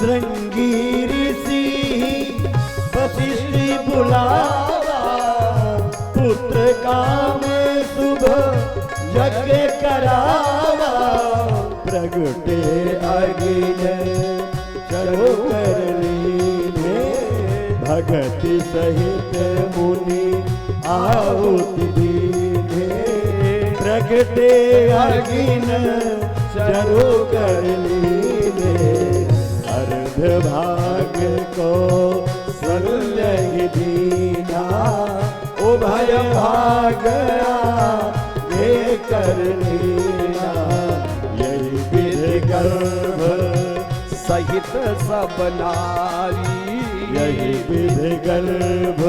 श्रृंगी ऋषि वशिष्ठ बुलावा, पुत्र काम शुभ यज्ञ करावा, प्रगटे अग्नि चलो कर लीने, भगति सहित मुनि आहुति दीने, प्रगटे अग्नि चलो कर लीने, अर्ध भाग को सल्य दीना, उभय भाग ये कर लीना, यही विधि गर्भ सहित सब नारी, यही विधि गर्भ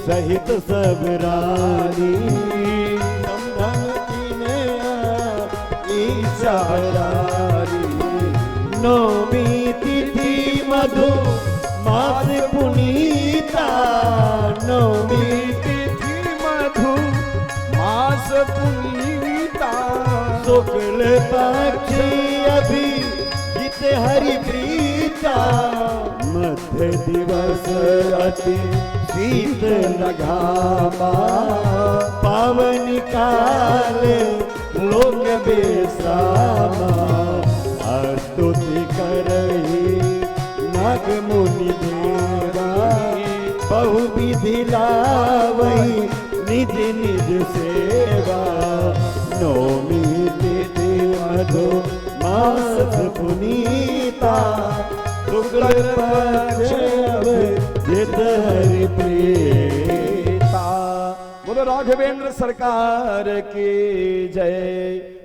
सहित सब रानी, ईशारारी, नौमी तिथि मधु मास पुनीता, नौमी तिथि मधु मास पुनीता, शुक्ल पक्ष अभी जित हरि प्रीता, मध्य दिवस अति शीत लघामा, पावन काल लोक बेसामा, स्तुति करही नाग मुनि देवा, बहुविधि लावही निज निज सेवा, नौमी तिथि मधु मास पुनीता, शुक्ल पक्ष जित हरि प्रीता। बोलो राघवेंद्र सरकार की जय।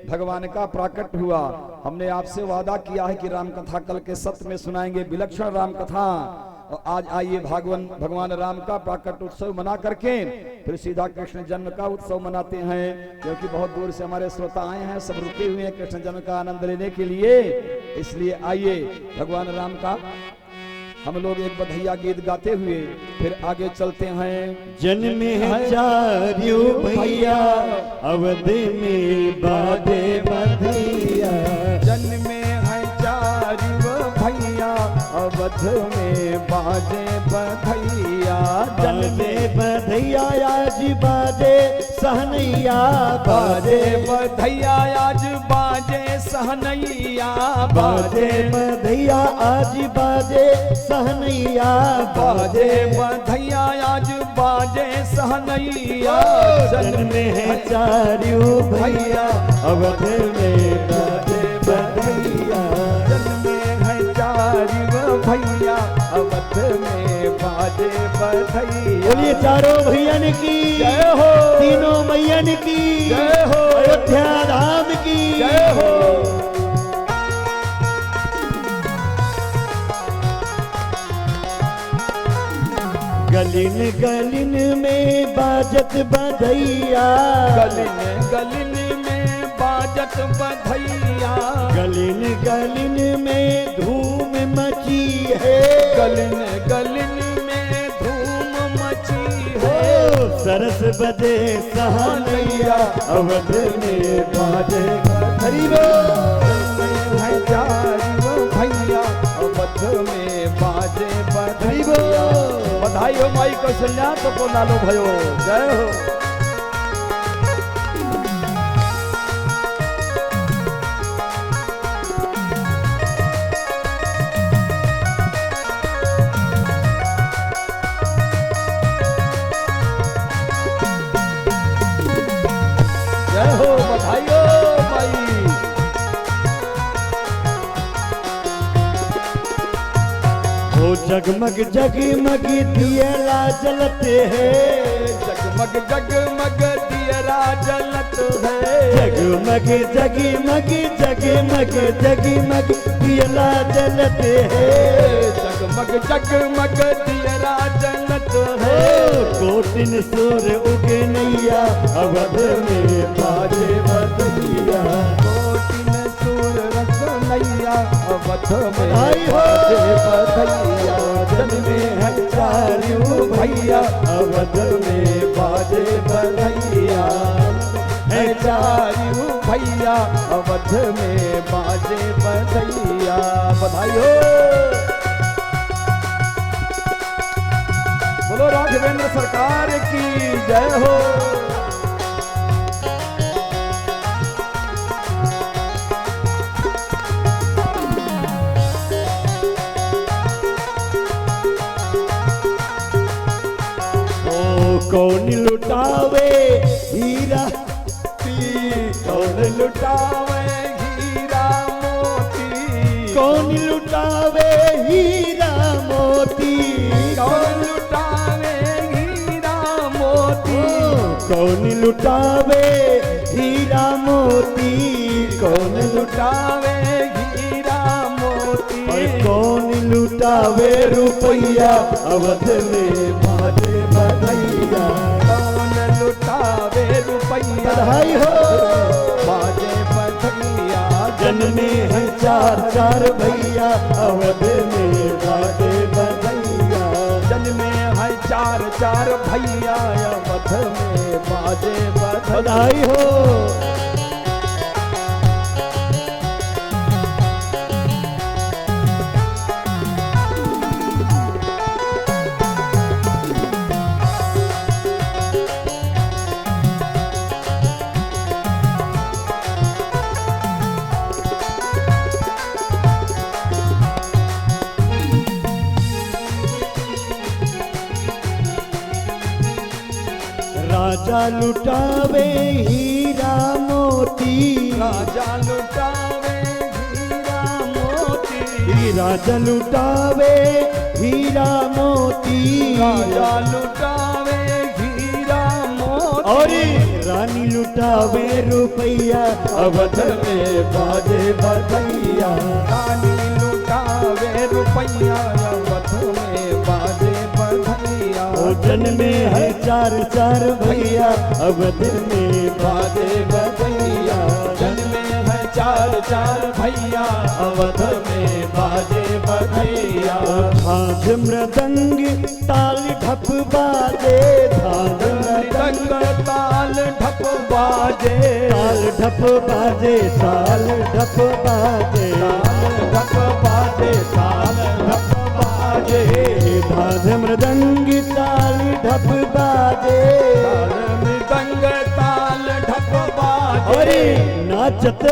भगवान का प्राकट हुआ। हमने आपसे वादा किया है कि राम कथा कल के सत्र में सुनाएंगे, विलक्षण राम कथा। और आज आइए भगवान राम का प्राकट उत्सव मना करके फिर सीधा कृष्ण जन्म का उत्सव मनाते हैं, क्योंकि बहुत दूर से हमारे श्रोता आए हैं, सब रुके हुए हैं कृष्ण जन्म का आनंद लेने के लिए। इसलिए आइए भगवान राम का हम लोग एक बधैया गीत गाते हुए फिर आगे चलते हैं। जन्म है चार्यू भैया अवध में बाजे बधैया, जन्म है चार्यू भैया अवध में बाजे बधैया, जन्मे बधैया आज बाजे सहनैया, बाजे बधैया आज बाजे सहनैया, बाजे बधैया आज बाजे सहनैया, बाजे बधैया आज बाजे सहनैया, जन्म है चार्यू भैया अवध में बाजे बधैया, जन्म है चार्यू भैया अवध में बाजे बधैया। बोलिए चारों भैयन की जय हो, तीनों मैयन की जय हो, अयोध्या धाम की जय हो। गलिन गलिन में बाजत बधैया, गलिन गलिन में बाजत बधैया, गलिन गलिन में धूम मची है, गलिन गलिन में धूम मची है, सरस बजे सहनैया अवध में बाजे हरिबो है चार्यू भैया अवध में बाजे बधैया। बधाई हो माई कौशल्या तो को नालो भयो। जय हो। जय हो, बधाई हो माई। वो जगमग जगमग दियरा जलते हैं, जगमग जगमग दियरा जलत है, जगमग जगमग जगमग जगमग दियरा जलते हैं, जगमग जगमग दियरा जलत है, कोटिन सूर उगनैया अवध में बाजे बधैया, कोटिन सूर रसनैया अवध में बधाई हो। बाजे बधैया। जन्मे है चार्यू भैया अवध में बाजे बधैया, है चार्यू भैया अवध में बाजे बधैया। बधाई हो। राघवेंद्र सरकार की जय हो। कौन लुटावे हीरा कौन लुटावे हीरा मोती, कौन लुटावे हीरा मोती, कौन लुटावे हीरा मोती, कौन लुटावे हीरा मोती, कौन लुटावे हीरा मोती, कौन लुटावे रुपया अवध में बाजे बधैया, कौन लुटावे रुपया बधाई हो बाजे बधैया, जन्मे हैं चार चार भैया अवध में बाजे बधैया, जन्मे है चार चार भैया अवध में बाजे बधैया। बधाई हो। राजा लुटावे हीरा मोती, राजा लुटावे हीरा मोती, राजा लुटावे हीरा मोती, राजा लुटावे हीरा मोती, और रानी लुटावे रुपया अवध में बाजे बधैया, रानी लुटावे रुपया अवध में बाजे बधैया, ओ जन्मे है चार चार भैया अवध में बाजे बधैया, जन्मे है चार चार भैया अवध में बाजे बधैया, झांझ मृदंग ताल ढप बाजे, झांझ मृदंग ताल ढप बाजे, ताल ढप बाजे, ताल ढप बाजे, ताल ढप बाजे, ताल ढप बाजे, झांझ मृदंग ताल ढप बाजे, ताल मृदंग ताल ढप बाजे, अरे नाचत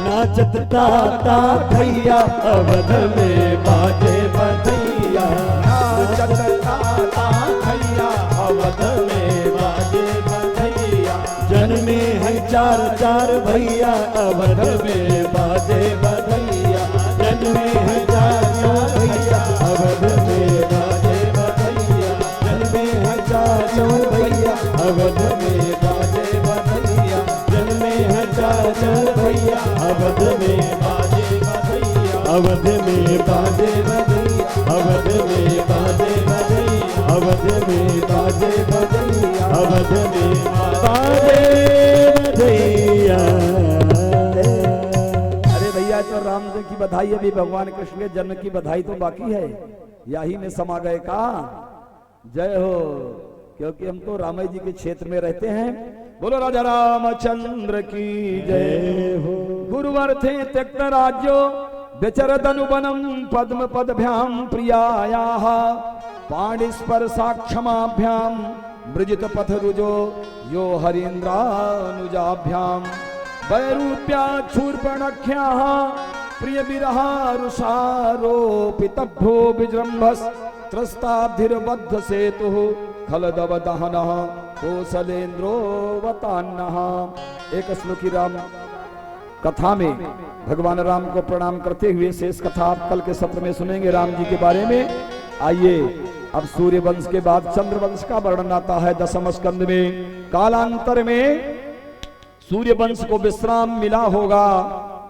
नाचत ताता भैया अवध में बाजे बधैया, नाचत ताता भैया अवध में बाजे बधैया, जन्मे है चार चार भैया अवध में बाजे बधैया, जन्मे है चार चार भैया अवध में बाजे बधैया, जन्मे है चार चार भैया अवध में बाजे बधैया, जन्मे है चार चार भैया अवध में बाजे बधैया, अवध में बाजे बधैया, अवध में बाजे बधैया, अवध में बाजे बधैया, अवध में बाजे बधैया। अरे भैया तो राम जी की बधाई, अभी भगवान कृष्ण के जन्म की बधाई तो बाकी है, यही में समा गए का। जय हो, क्योंकि हम तो रामायण जी के क्षेत्र में रहते हैं। बोलो राजा रामचंद्र की जय हो। गुरुवर्थे त्यक्त राज्यो व्यचरत अनुवनम पद्म पदभ्याम प्रियायाः पाणिस्पर्शाक्षमाभ्याम मृजित पथ रुजो यो हरीन्द्रानुजाभ्याम वैरूप्या शूर्पणख्याः प्रिय विरहारुषारोपितभ्यो विजृंभस त्रस्ताब्धिर्बद्ध सेतुः खलदव दहनः कौशलेन्द्रोवतान्नः। एक श्लोकी राम कथा में भगवान राम को प्रणाम करते हुए शेष कथा आप कल के सत्र में सुनेंगे राम जी के बारे में। आइए अब सूर्य वंश के बाद चंद्र वंश का वर्णन आता है दसम स्कंद में। कालांतर में सूर्य वंश को विश्राम मिला होगा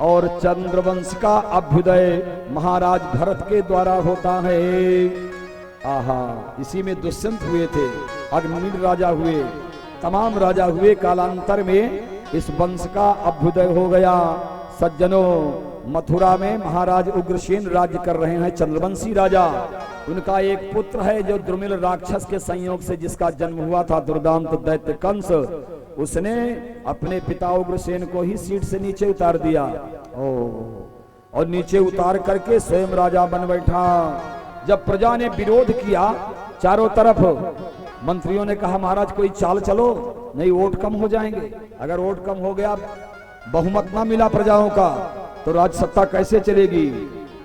और चंद्र वंश का अभ्युदय महाराज भरत के द्वारा होता है। आहा, इसी में दुष्यंत हुए थे, अग्निमीर राजा हुए, तमाम राजा हुए। कालांतर में इस वंश का अभ्युदय हो गया। सज्जनों, मथुरा में महाराज उग्रसेन राज्य कर रहे हैं, चंद्रवंशी राजा। उनका एक पुत्र है जो द्रुमिल राक्षस के संयोग से जिसका जन्म हुआ था, दुर्दांत दैत्य कंस। उसने अपने पिता उग्रसेन को ही सीट से नीचे उतार दिया और नीचे उतार करके स्वयं राजा बन बैठा। जब प्रजा ने विरोध किया चारों तरफ मंत्रियों ने कहा महाराज कोई चाल चलो, नहीं वोट कम हो जाएंगे, अगर वोट कम हो गया, बहुमत ना मिला प्रजाओं का, तो राज सत्ता कैसे चलेगी।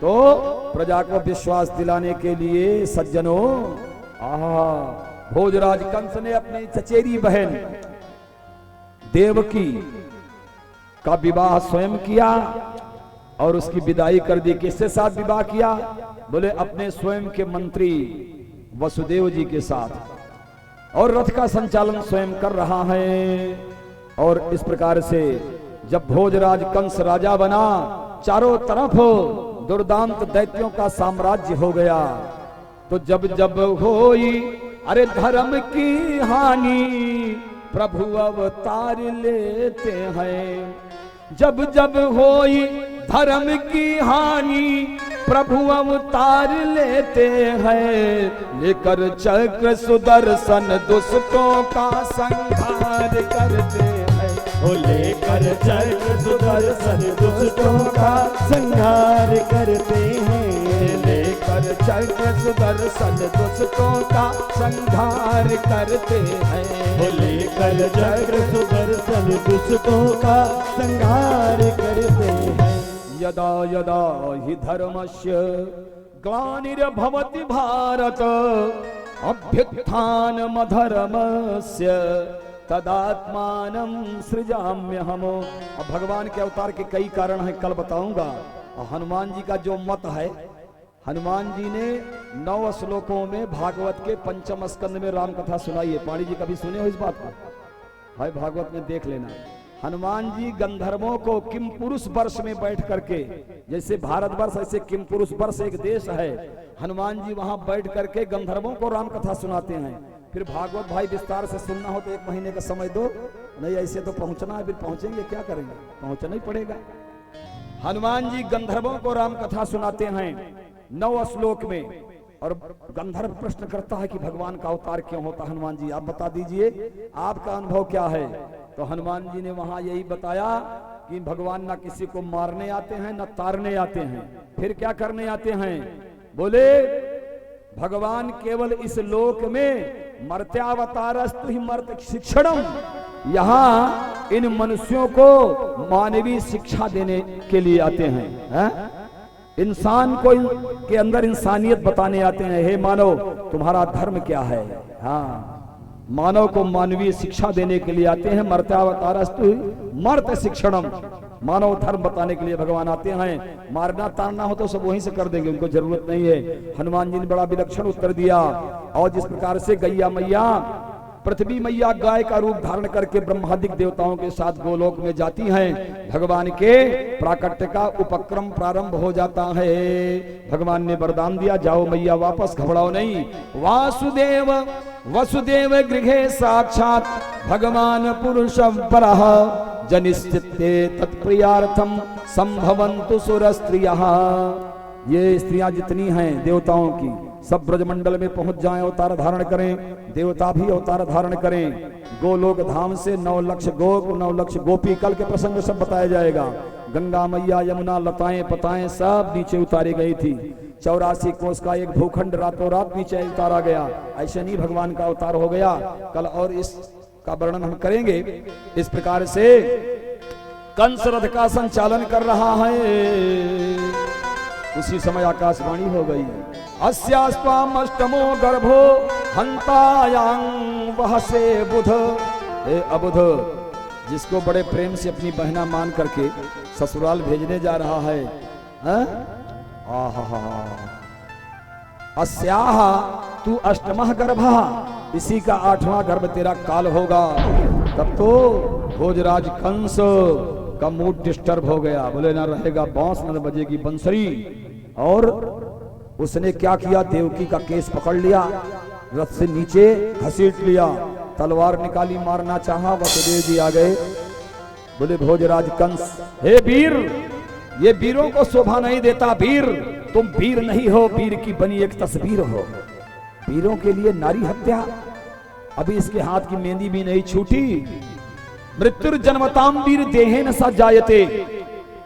तो प्रजा को विश्वास दिलाने के लिए सज्जनों, भोजराज कंस ने अपनी चचेरी बहन देवकी का विवाह स्वयं किया और उसकी विदाई कर दी। किसके साथ विवाह किया? बोले अपने स्वयं के मंत्री वसुदेव जी के साथ, और रथ का संचालन स्वयं कर रहा है। और इस प्रकार से जब भोजराज कंस राजा बना, चारों तरफ दुर्दांत दैत्यों का साम्राज्य हो गया। तो जब जब होई अरे धर्म की हानि, प्रभु अवतार लेते हैं। जब जब होई धर्म की हानि, प्रभु अवतार लेते हैं। लेकर चक्र सुदर्शन दुष्टों का संहार करते हैं। ओ लेकर चक्र सुदर्शन दुष्टों का संहार करते हैं। लेकर चक्र सुदर्शन दुष्टों का संहार करते हैं। ओ लेकर चक्र सुदर्शन दुष्टों का संहार करते हैं। यदा यदा हि धर्मस्य ग्लानिर्भवति भारत, अभ्युत्थानमधर्मस्य तदात्मानं सृजाम्यहम्। अब भगवान के अवतार के कई कारण हैं, कल बताऊंगा। और हनुमान जी का जो मत है, हनुमान जी ने 9 श्लोकों में भागवत के 5म स्कंद में राम कथा सुनाई है। पाणी जी कभी सुने हो इस बात को? भाई भागवत में देख लेना। हनुमान जी गंधर्वों को किम पुरुष वर्ष में बैठ करके, जैसे भारतवर्ष ऐसे किम पुरुष वर्ष एक देश है, हनुमान जी वहां बैठ करके गंधर्वों को राम कथा सुनाते हैं। फिर भागवत भाई विस्तार से सुनना हो तो 1 महीने का समय दो, नहीं ऐसे तो पहुंचना है, फिर पहुंचेंगे क्या करेंगे, पहुंचना ही पड़ेगा। हनुमान जी गंधर्वों को राम कथा सुनाते हैं 9 श्लोक में। और गंधर्व प्रश्न करता है कि भगवान का अवतार क्यों होता? हनुमान जी आप बता दीजिए, आपका अनुभव क्या है? तो हनुमान जी ने वहां यही बताया कि भगवान ना किसी को मारने आते हैं ना तारने आते हैं, फिर क्या करने आते हैं? बोले भगवान केवल इस लोक में मर्त्यावतारस्तु ही मर्त शिक्षणम, यहाँ इन मनुष्यों को मानवीय शिक्षा देने के लिए आते हैं, है? इंसान को के अंदर इंसानियत बताने आते हैं। हे मानव तुम्हारा धर्म क्या है? हाँ, मानव को मानवीय शिक्षा देने के लिए आते हैं। मर्त्यावतारस्तु मर्त शिक्षणम, मानव धर्म बताने के लिए भगवान आते हैं। मारना ताड़ना हो तो सब वहीं से कर देंगे, उनको जरूरत नहीं है। हनुमान जी ने बड़ा विलक्षण उत्तर दिया। और जिस प्रकार से गैया मैया, पृथ्वी मैया गाय का रूप धारण करके ब्रह्मादिक देवताओं के साथ गोलोक में जाती हैं, भगवान के प्राकट्य का उपक्रम प्रारंभ हो जाता है। भगवान ने वरदान दिया, जाओ मैया वापस, घबराओ नहीं। वासुदेव वसुदेव गृहे साक्षात भगवान पुरुष परः, जनिश्चित्ते तत्प्रियार्थम संभवन्तु सुरस्त्रियः। ये स्त्रियां जितनी हैं देवताओं की, सब ब्रजमंडल में पहुंच जाएं, अवतार धारण करें। देवता भी अवतार धारण करें। गोलोक धाम से 9 लाख गोप, 9 लाख गोपी, कल के प्रसंग सब बताया जाएगा। गंगा मैया, यमुना, लताएं पताएं सब नीचे उतारी गई थी। 84 कोस का एक भूखंड रातों रात नीचे उतारा गया। ऐसे नहीं भगवान का अवतार हो गया। कल और इसका वर्णन हम करेंगे। इस प्रकार से कंस रथ का संचालन कर रहा है। उसी समय आकाशवाणी हो गई, अस्यास्त्वाम अष्टमो गर्भो हंतायां वहसे बुध। हे अबुध, जिसको बड़े प्रेम से अपनी बहना मान करके ससुराल भेजने जा रहा है, अस्याह तू अष्टमः गर्भः, इसी का 8वां गर्भ तेरा काल होगा। तब तो भोजराज कंस का मूड डिस्टर्ब हो गया। बोले ना रहेगा बांस न बजेगी बंसरी। और उसने क्या किया? देवकी का केस पकड़ लिया, रथ से नीचे घसीट लिया, तलवार निकाली, मारना चाहा। वसुदेव जी आ गए। बोले भोजराज कंस, हे वीर, ये वीरों को शोभा नहीं देता। वीर तुम वीर नहीं हो, वीर की बनी एक तस्वीर हो। वीरों के लिए नारी हत्या, अभी इसके हाथ की मेहंदी भी नहीं छूटी। मृत्युर्जन्मताम वीर देहेन सा जायते,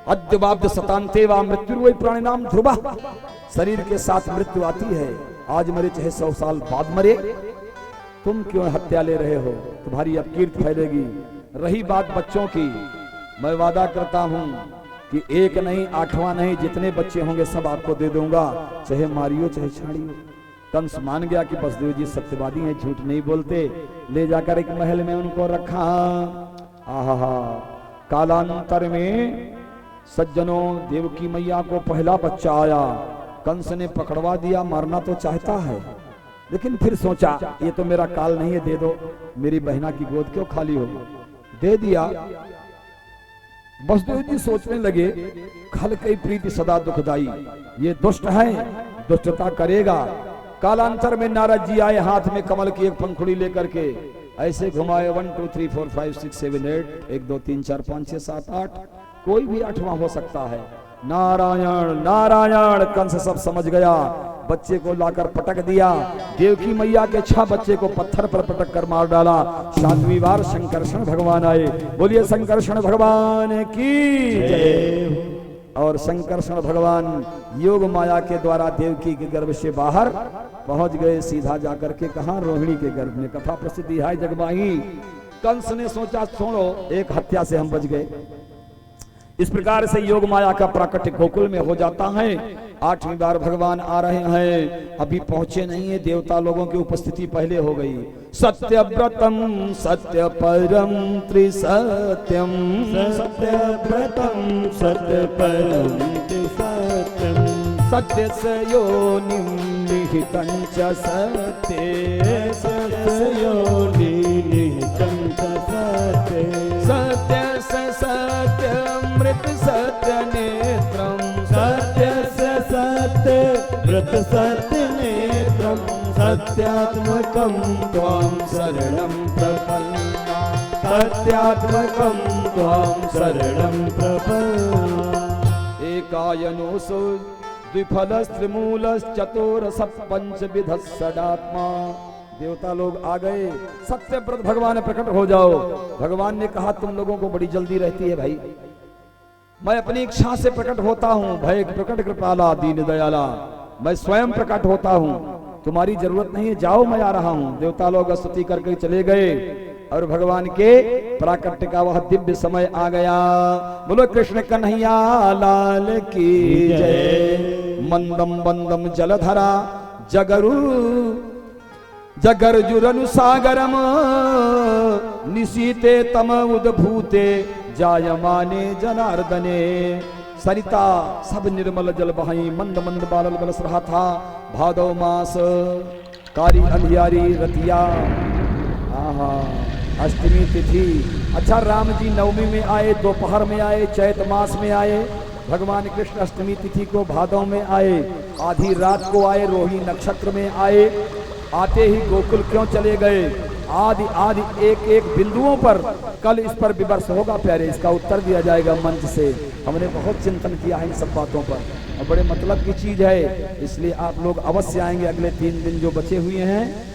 अद्यवाब्द सतान्ते वा मृत्युर्वै प्राणिनाम ध्रुवः। शरीर के साथ मृत्यु आती है, आज मरे चाहे 100 साल बाद मरे, तुम क्यों हत्या ले रहे हो? तुम्हारी अपकीर्ति फैलेगी। रही बात बच्चों की, मैं वादा करता हूं कि एक नहीं, 8वां नहीं, जितने बच्चे होंगे सब आपको दे दूंगा, चाहे मारियो चाहे छाड़ियो। कंस मान गया कि बसदेव जी सत्यवादी हैं, झूठ नहीं बोलते। ले जाकर एक महल में उनको रखा। आहा, कालांतर में सज्जनों, देवकी मैया को पहला बच्चा आया। कंस ने पकड़वा दिया, मारना तो चाहता है, लेकिन फिर सोचा ये तो मेरा काल नहीं है, दे दो, मेरी बहना की गोद क्यों खाली हो। दे दिया। बसदेव जी सोचने लगे, खल कई प्रीति सदा दुखदाई, ये दुष्ट है, दुष्टता करेगा। कालांतर में नारद जी आए, हाथ में कमल की एक पंखुड़ी लेकर के, ऐसे घुमाए 1 2 3 4 5 6 7 8, 1 2 3 4 5 6 7 8, कोई भी 8वां हो सकता है। नारायण नारायण, कंस सब समझ गया। बच्चे को लाकर पटक दिया। देवकी मैया के 6 बच्चे को पत्थर पर पटक कर मार डाला। 7वीं बार शंकरषण भगवान आए। बोलिए शंकरषण भगवान की जय। और शंकरषण भगवान योग माया के द्वारा देवकी के गर्भ से बाहर पहुंच गए। सीधा जाकर के कहा, रोहिणी के गर्भ में। कथा प्रसिद्धि है जगमाही। कंस ने सोचा, छोड़ो, एक हत्या से हम बच गए। इस प्रकार से योग माया का प्राकट्य गोकुल में हो जाता है। 8वीं बार भगवान आ रहे हैं, अभी पहुंचे नहीं है। देवता लोगों की उपस्थिति पहले हो गई। सत्यव्रतम सत्य परम त्रिसत्यम, सत्यव्रतम सत्य परम त्रिसत्यम, सत्य से योनिम निहितं च सत्ये, सत्य योनि निहितं च सत्ये, सत्य से सत्य मृत सत्य नेत्रम, सत्य से सत्य व्रत सत्य नेत्रम, सत्यात्मकं त्वां शरणं प्रपन्ना, सत्यात्मकं त्वां शरणं प्रपन्ना। एकायनोऽसौ द्विफलस्त्रिमूलश्चतुरस पंचविधः षडात्मा। देवता लोग आ गए। सत्यव्रत भगवान प्रकट हो जाओ। भगवान ने कहा, तुम लोगों को बड़ी जल्दी रहती है भाई, मैं अपनी इच्छा से प्रकट होता हूँ। भय प्रकट कृपाला दीन दयाला, मैं स्वयं प्रकट होता हूँ, तुम्हारी जरूरत नहीं है, जाओ मैं आ रहा हूँ। देवता लोग स्तुति करके चले गए और भगवान के प्राकट्य का वह दिव्य समय आ गया। बोलो कृष्ण कन्हैया लाल की जय। मंदम बंदम जलधरा जगरु जगर्जुरनु सागरम, निशीते तम उद्भूते जायमाने जनार्दने। सरिता सब निर्मल जल बहाई, मंद मंद बालल बरस रहा था। भादव मास कारी अंधियारी रतिया। आहा, अष्टमी तिथि। अच्छा, राम जी नवमी में आए, दोपहर में आए, चैत मास में आए। भगवान कृष्ण अष्टमी तिथि को भादव में आए, आधी रात को आए, रोहिणी नक्षत्र में आए। आते ही गोकुल क्यों चले गए? आदि आदि एक एक बिंदुओं पर कल इस पर विमर्श होगा प्यारे, इसका उत्तर दिया जाएगा मंच से। हमने बहुत चिंतन किया है इन सब बातों पर और बड़े मतलब की चीज है, इसलिए आप लोग अवश्य आएंगे अगले 3 दिन जो बचे हुए हैं।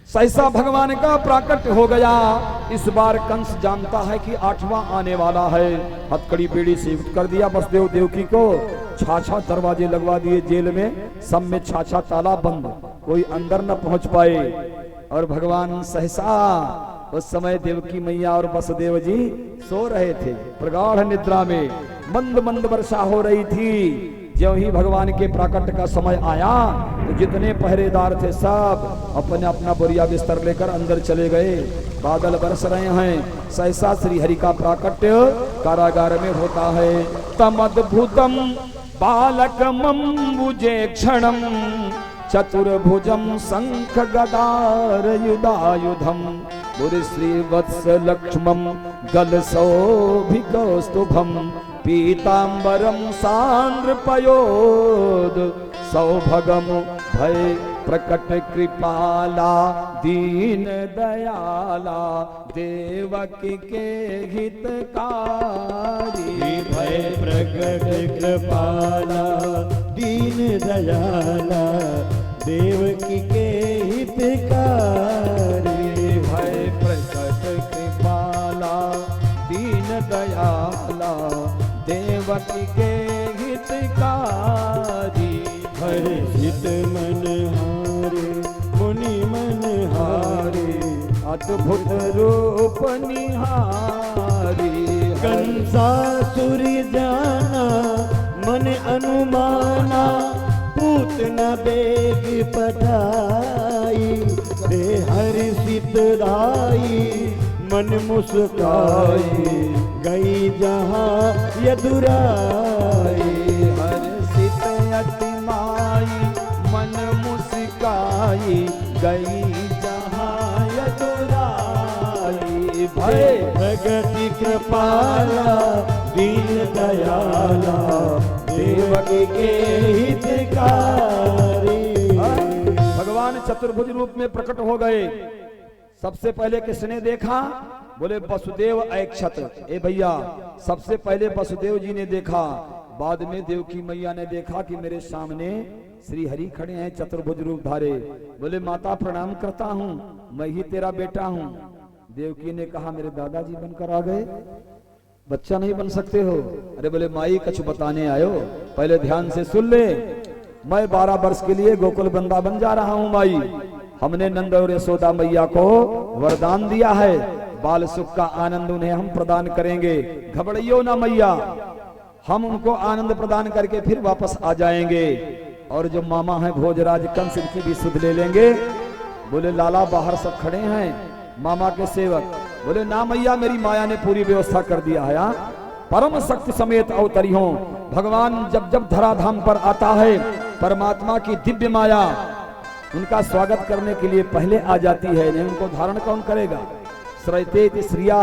सहसा भगवान का प्राकट्य हो गया। इस बार कंस जानता है कि 8वां आने वाला है। हथकड़ी बेड़ी से युक्त कर दिया वसुदेव देवकी को। छाछा दरवाजे लगवा दिए जेल में, सब में छाछा ताला बंद, कोई अंदर न पहुंच पाए। और भगवान सहसा उस समय देवकी मैया और वसुदेव जी सो रहे थे प्रगाढ़ निद्रा में। मंद मंद वर्षा हो रही थी। ज्यों ही भगवान के प्राकट्य का समय आया तो जितने पहरेदार थे सब अपने अपना बोरिया बिस्तर लेकर अंदर चले गए। बादल बरस रहे हैं। सहसा श्री हरि का प्राकट्य कारागार में होता है। तमद्भुतम बालकमंबुजे क्षणम, चतुर्भुजम शंख गदार युधायुधम, श्री वत्स लक्ष्मम गल सौभिकौस्तुभम, पीतांबरम सांद्र पयोद सौभगम, भय प्रकट कृपाला दीन दयाला, देवकी के हितकारी। भय प्रकट कृपाला दीन दयाला, देवकी के हितकारी। भय प्रकट कृपाला दीन दयाला, देवकी के हितकारी। हर्षित मन रे मुनि मन हारे, अद्भुत रूप निहारी। कंसासुर जाना मन अनुमाना, पूत न बेग पठाई, दे हर्षित राई मन मुस्काई, गई जहाँ यदुराई। हर्षित अति माई मन मुस्काई, गई जहाँ यदुराई। भय प्रगति कृपाला दीन दयाला, देवकी के हितकारी। भगवान चतुर्भुज रूप में प्रकट हो गए। सबसे पहले किसने देखा? बोले वसुदेव ऐक्षत। ए भैया, सबसे पहले वसुदेव जी ने देखा, बाद में देवकी मैया ने देखा कि मेरे सामने श्री हरि खड़े हैं चतुर्भुज रूप धारे। बोले माता प्रणाम करता हूँ, मैं ही तेरा बेटा हूँ। देवकी ने कहा मेरे दादाजी बनकर आ गए, बच्चा नहीं बन सकते हो? अरे बोले माई कछु बताने आयो, पहले ध्यान से सुन ले। मैं 12 वर्ष के लिए गोकुल वृंदावन जा रहा हूँ माई। हमने नंद और यशोदा मैया को वरदान दिया है, बाल सुख का आनंद उन्हें हम प्रदान करेंगे। घबराइयो ना मैया, हम उनको आनंद प्रदान करके फिर वापस आ जाएंगे। और जो मामा है भोजराज कंस, इनकी भी सुध ले लेंगे। बोले लाला बाहर सब खड़े हैं मामा के सेवक। बोले ना मैया, मेरी माया ने पूरी व्यवस्था कर दिया है। परम शक्ति समेत अवतरी हो। भगवान जब जब धराधाम पर आता है, परमात्मा की दिव्य माया उनका स्वागत करने के लिए पहले आ जाती है। नहीं उनको धारण कौन करेगा? श्रयते श्रिया,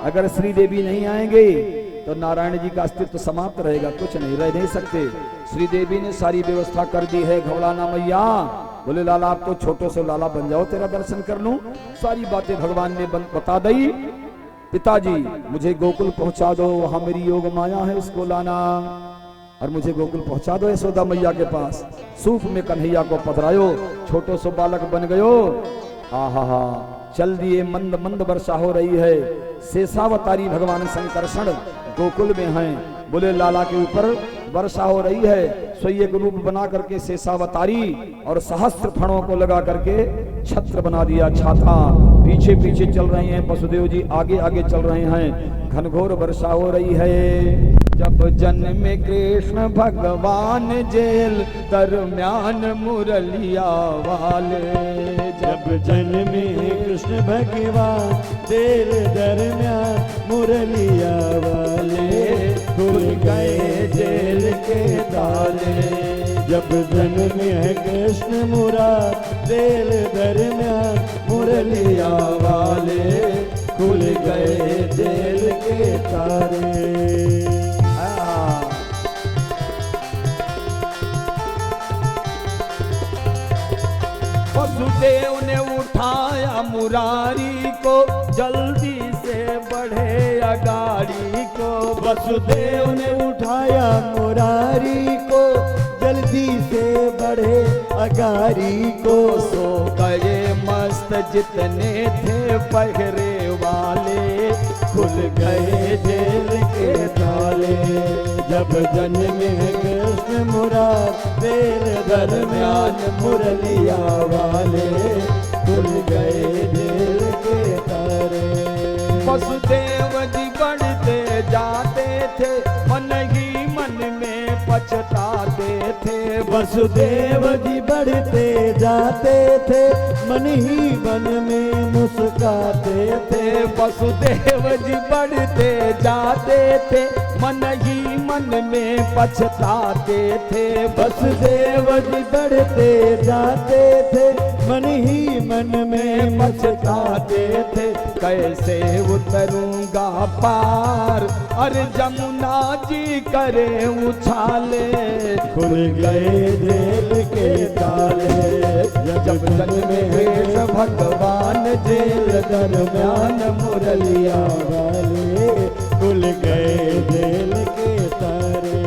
अगर श्री देवी नहीं आएंगे तो नारायण जी का अस्तित्व समाप्त रहेगा, कुछ नहीं, रह नहीं सकते। श्री देवी ने सारी व्यवस्था कर दी है। घबराना मैया। बोले लाला आप तो छोटो से लाला बन जाओ, तेरा दर्शन कर लूं। सारी बातें भगवान ने बता दी। पिताजी मुझे गोकुल पहुंचा दो, वहां मेरी योग माया है, उसको लाना, और मुझे गोकुल पहुंचा दो यशोदा मैया के पास। सूप में कन्हैया को पधरायो, छोटो सो बालक बन गयो। आहा, चल दिए, मंद मंद वर्षा हो रही है। शेषावतारी भगवान संकर्षण गोकुल में हैं। बोले लाला के ऊपर वर्षा हो रही है। सो एक रूप बना करके शेषावतारी और सहस्त्र फणों को लगा करके छत्र बना दिया, छाता। पीछे पीछे चल रहे हैं वसुदेव जी, आगे आगे चल रहे हैं। घनघोर वर्षा हो रही है। जब जन्म कृष्ण भगवान जेल दरम्यान मुरलिया वाले, जब जन्मे कृष्ण भगवान तेर दरम्यान मुरलिया वाले, खुल गए जेल के ताले। जब जन्मे कृष्ण मुराद तेर दरम्यान मुरलिया वाले, खुल गए जेल के ताले। वसुदेव ने उठाया मुरारी को, जल्दी से बढ़े अगाड़ी को। वसुदेव ने उठाया मुरारी को, जल्दी से बढ़े अगारी को। सो गए मस्त जितने थे पहरे वाले, खुल गए जेल के ताले। जब जन्मे कृष्ण मुराद तेर दरम्यान मुरलिया वाले, खुल गए जेल के ताले। वसुदेव जी बढ़ते जाते थे, मन ही मन में पछताते थे। वसुदेव जी बढ़ते जाते थे, मन ही मन में मुस्काते थे। वसुदेव जी बढ़ते जाते थे, मन ही मन में पछताते थे। वसुदेव जी बढ़ते जाते थे, मन ही मन में पछताते थे। कैसे उतरूंगा पार, अरे जमुना जी करे उछाले। खुल गए जेल के ताले। जब जन्मे कृष्ण भगवान जेल दरम्यान मुरलिया वाले, खुल गए जेल के ताले।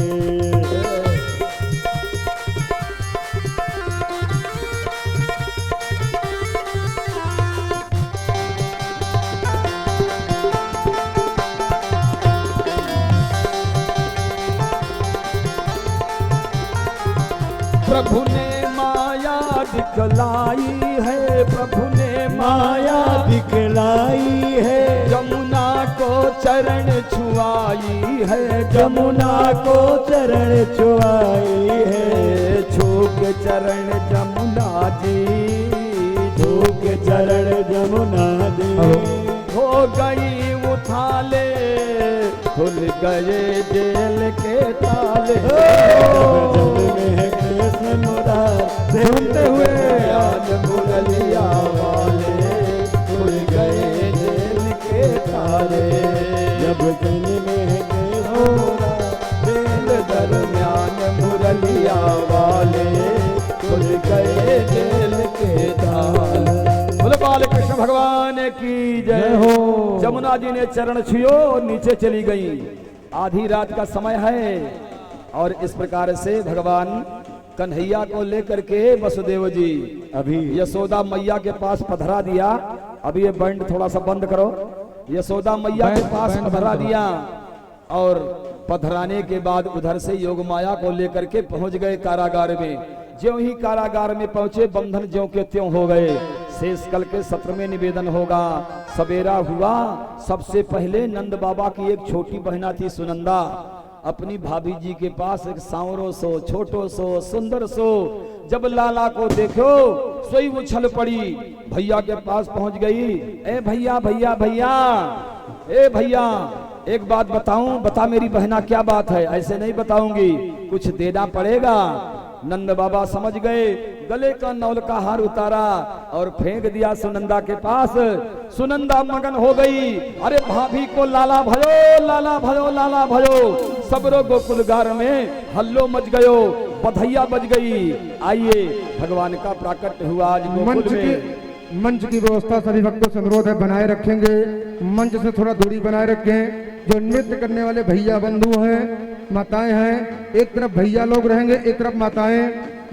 प्रभु ने माया दिखलाई है प्रभु ने माया दिखलाई है, जमुना को चरण छुआई है, जमुना को चरण छुआई है, छू के चरण जमुना जी, छू के चरण जमुना जी। हो गई उठाले, खुल गए जेल के ताले, सुनते हुए आज मुगलिया वाले खुल गए जेल के ताले, जब जन में जेल दरमियान मुरलिया वाले खुल गए जेल के ताले। बोलो बाल कृष्ण भगवान की जय हो। जमुना जी ने चरण छुयो, नीचे चली गई। आधी रात का समय है और इस प्रकार से भगवान कन्हैया को लेकर के वसुदेव जी अभी यशोदा मैया के पास पधरा दिया। अभी ये बैंड थोड़ा सा बंद करो। यशोदा मैया के पास पधरा दिया और पधराने के बाद उधर से योग माया को लेकर के पहुंच गए कारागार में। ज्यों ही कारागार में पहुंचे, बंधन ज्यों के त्यों हो गए। शेष कल के सत्र में निवेदन होगा। सवेरा हुआ, सबसे पहले नंद बाबा की एक छोटी बहना थी सुनंदा, अपनी भाभी जी के पास एक सांवरो सो, छोटो सो, सुंदर सो, जब लाला को देखो सोई उछल पड़ी, भैया के पास पहुंच गई। ए भैया भैया भैया, ए भैया एक बात बताऊं, बता मेरी बहना क्या बात है। ऐसे नहीं बताऊंगी, कुछ देना पड़ेगा। नंद बाबा समझ गए, गले का नौल का हार उतारा और फेंक दिया सुनंदा के पास। सुनंदा मगन हो गई, अरे भाभी को लाला भयो, लाला भयो, लाला भयो। सबरो गोकुलगार में हल्लो मच गयो, बधैया बज गई। आइए भगवान का प्राकट हुआ आज गोकुल में। मंच की व्यवस्था सभी भक्तों से अनुरोध है बनाए रखेंगे। मंच से थोड़ा दूरी बनाए रखें। जो नृत्य करने वाले भैया बंधु हैं, माताएं हैं, एक तरफ भैया लोग रहेंगे, एक तरफ माताएं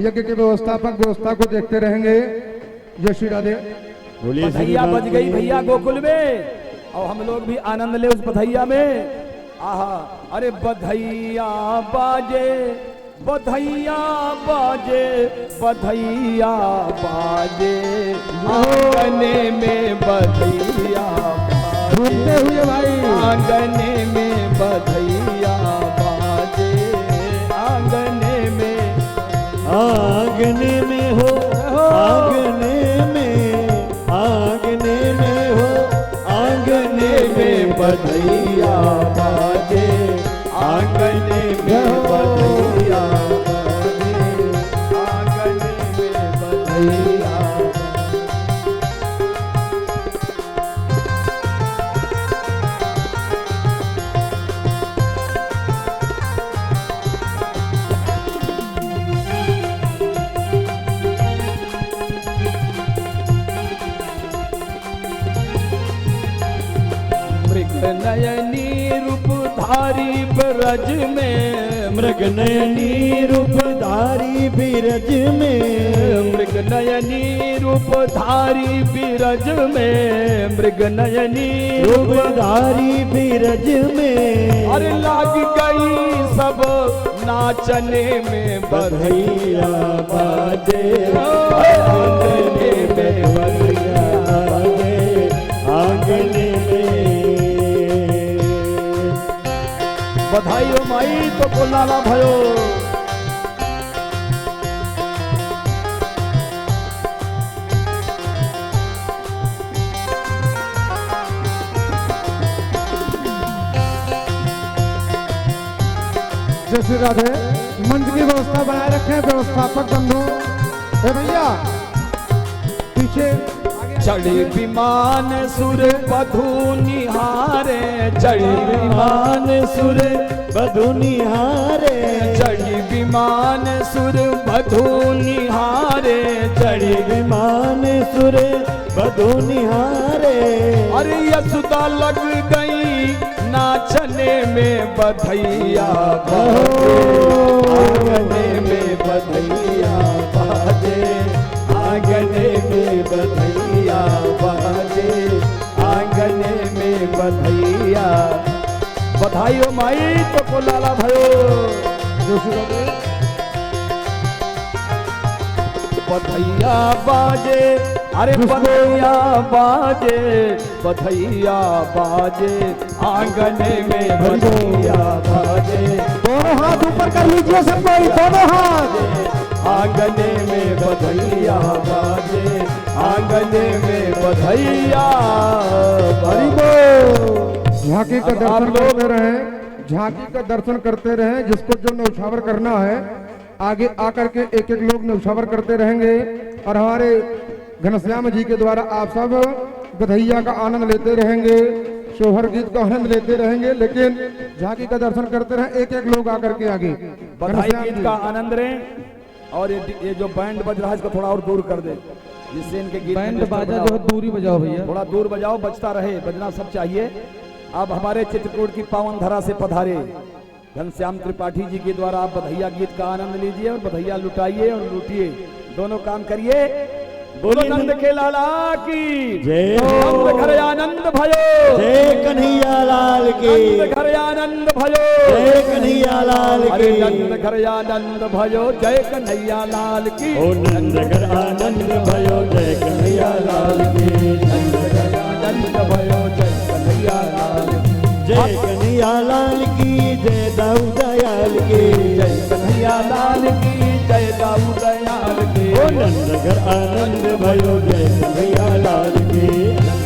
यज्ञ के व्यवस्थापक व्यवस्था को देखते रहेंगे। जय श्री राधे। बधैया बज गई भैया गोकुल में और हम लोग भी आनंद ले उस बधैया में। आहा, अरे बधैया बाजे, बधैया बाजे, बधैया बाजे, आंगने में बधैया घूमते हुए भाई, आंगने में बधैया बाजे, आंगने में, आंगने में हो, आंगने में, आंगने में हो, आंगने में बधैया बाजे, आंगने में बधैया बाजे, आंगने में बधैया। नयनी रूपधारी ब्रज में, मृग नयनी रूपधारी बिरज में, मृग नयनी रूपधारी बिरज में, मृग नयनी रूपधारी बिरज में। अरे लाग गई सब नाचने में बधैया बाजे, आंगने में बधैया बाजे, आंगने में। बधाई हो माई तो को लाला भयो। जय श्री राधे। मंच की व्यवस्था बनाए रखें व्यवस्थापक बंधु। ए भैया पीछे चढ़ी विमान सुर बधू निहारे, चढ़ी विमान सुर बधू निहारे, चढ़ी विमान सुर बधू निहारे, चढ़ी विमान सुर बधू निहारे। अरे यशोदा लग गई नाचने में बधैया बाजे, आंगने में बधैया बाजे, आंगने में बधैया बाजे, आंगने में बधैया। बधाई हो माई तो को लाला भयो। बधैया बाजे, अरे बधैया बाजे, बधैया बाजे, आंगन में बधैया बाजे। दोनों हाथ ऊपर कर लीजिए सब कोई, दोनों हाथ। आंगन में बधैया बाजे, आंगन में बधैया बाजे। झांकी का दर्शन करते रहे, झांकी का दर्शन करते रहे। जिसको जो न्यौछावर करना है आगे आकर के एक एक लोग न्यौछावर करते रहेंगे और हमारे घनश्याम जी के द्वारा आप सब बधैया का आनंद लेते रहेंगे, शोहर गीत का आनंद लेते रहेंगे। लेकिन झांकी का दर्शन करते रहे एक एक लोग आकर के आगे बधाई गीत का आनंद लें। और ये जो बैंड बज रहा है इसको थोड़ा और दूर कर दे, जिससे इनके गीत बैंड बाजा जो दूरी बजाओ भैया, थोड़ा दूर बजाओ, बजता रहे, बजना सब चाहिए। अब हमारे चित्रकूट की पावन धरा से पधारे घनश्याम त्रिपाठी जी के द्वारा आप बधैया गीत का आनंद लीजिए और बधैया लुटाइए और लूटिए, दोनों काम करिए। बोलो नंद के लाला की जय हो। नंद घर आनंद भयो, जय कन्हैया लाल की। नंद घर आनंद भयो, जय कन्हैया लाल अरे की। नंद घर आनंद भयो, जय कन्हैया लाल की। ओ नंद घर आनंद भयो, जय कन्हैया लाल की। नंद घर आनंद भयो, जय कन्हैया लाल की। जय कन्हैया लाल की, जय दाऊ दयाल की। जय कन्हैया लाल की, जय दाऊ दयाल की। ओ नंद घर आनंद भयो, जय कन्हैया लाल की।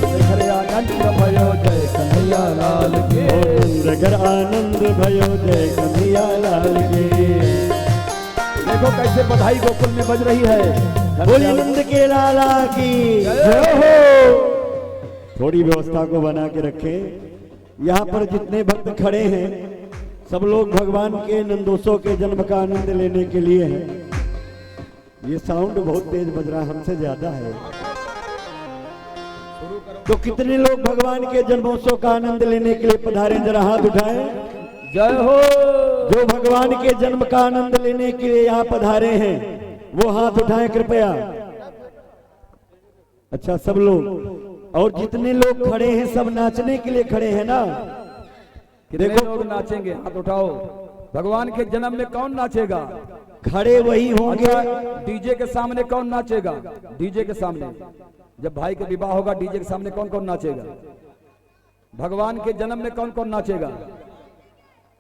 नंद घर आनंद भयो, जय कन्हैया लाल की। ओ नंद घर आनंद भयो, जय कन्हैया लाल की। देखो कैसे बधाई गोकुल में बज रही है। बोलिए नंद के लाला की जय हो। थोड़ी व्यवस्था को बना के रखें। यहाँ पर जितने भक्त खड़े हैं सब लोग भगवान के नंदोसों के जन्म का आनंद लेने के लिए हैं। ये साउंड बहुत तेज बज रहा है, हमसे ज्यादा है। तो कितने लोग भगवान के जन्मोत्सव का आनंद लेने के लिए पधारे, जरा हाथ उठाएं। जय हो। जो भगवान के जन्म का आनंद लेने के लिए यहाँ पधारे हैं वो हाथ उठाएं कृपया। अच्छा सब लोग, और जितने लोग खड़े हैं सब नाचने के लिए खड़े हैं ना। कितने लोग नाचेंगे, हाथ उठाओ। भगवान के जन्म में कौन नाचेगा? खड़े वही होंगे। डीजे के सामने कौन नाचेगा? डीजे के सामने जब भाई का विवाह होगा डीजे के सामने कौन कौन नाचेगा? भगवान के जन्म में कौन कौन नाचेगा?